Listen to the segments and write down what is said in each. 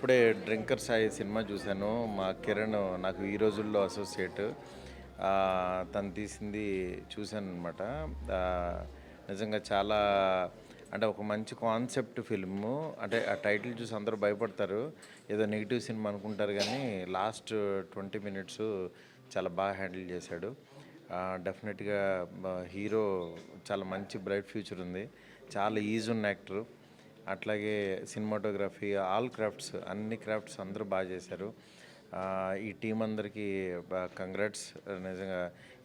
ఇప్పుడే 'drinker Sai' cinema చూశాను. మా కిరణ్ నాకు ఈ రోజుల్లో అసోసియేట్. తను తీసింది చూశాననమాట. నిజంగా చాలా అంటే ఒక మంచి కాన్సెప్ట్ ఫిల్ము. అంటే ఆ టైటిల్ చూసి అందరూ భయపడతారు. ఏదో నెగిటివ్ సినిమా అనుకుంటారు కానీ లాస్ట్ 20 మినిట్స్ చాలా బాగా హ్యాండిల్ చేశాడు. డెఫినెట్గా హీరో చాలా మంచి బ్రైట్ ఫ్యూచర్ ఉంది. చాలా ఈజ్ ఉన్న యాక్టరు. అట్లాగే సినిమాటోగ్రఫీ, ఆల్ క్రాఫ్ట్స్, అన్ని క్రాఫ్ట్స్ అందరూ బాగా చేశారు. ఈ టీం అందరికీ కంగ్రాట్స్. నిజంగా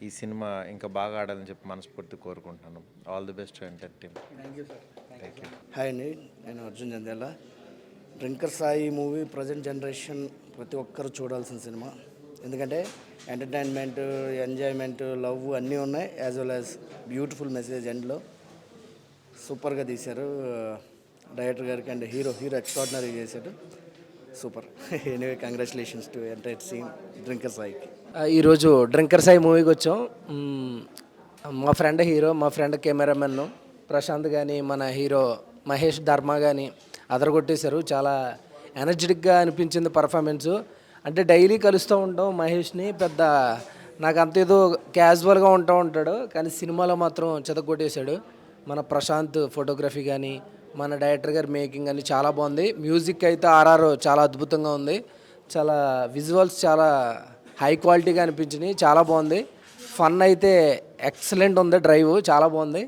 ఈ సినిమా ఇంకా బాగా ఆడాలని చెప్పి మనస్ఫూర్తి కోరుకుంటున్నాను. All the best entire team. Thank you. Hi అండి, నేను Arjun Jandhyala. Drinker Sai movie present generation ప్రతి ఒక్కరు చూడాల్సిన సినిమా. ఎందుకంటే ఎంటర్టైన్మెంట్, ఎంజాయ్మెంట్, లవ్ అన్నీ ఉన్నాయి. As well as beautiful message ఎండ్లో సూపర్గా తీశారు డైరెక్టర్ గారికి. అండ్ హీరో ఎక్స్ట్రాడినరీ చేశాడు. Super. Anyway congratulations to entire team drinker సాయికి. ఈరోజు డ్రింకర్ సాయి మూవీకి వచ్చాం. మా ఫ్రెండ్ హీరో, మా ఫ్రెండ్ కెమెరామెన్ ప్రశాంత్ కానీ, మన హీరో మహేష్ ధర్మ కానీ అదరగొట్టేశారు. చాలా ఎనర్జెటిక్గా అనిపించింది పర్ఫార్మెన్సు. అంటే డైలీ కలుస్తూ ఉంటాం మహేష్ని, పెద్ద నాకు అంత ఏదో క్యాజువల్గా ఉంటాడు, కానీ సినిమాలో మాత్రం చెదగొట్టేశాడు. మన ప్రశాంత్ ఫోటోగ్రఫీ కానీ, మన డైరెక్టర్ గారి మేకింగ్ కానీ చాలా బాగుంది. మ్యూజిక్ అయితే ఆర్ఆర్ చాలా అద్భుతంగా ఉంది. చాలా విజువల్స్ చాలా హై క్వాలిటీగా అనిపించినాయి. చాలా బాగుంది. ఫన్ అయితే ఎక్సలెంట్ ఉంది. డ్రైవ్ చాలా బాగుంది.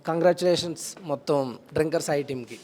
కంగ్రాచులేషన్స్ మొత్తం డ్రింకర్ సాయి టీమ్కి.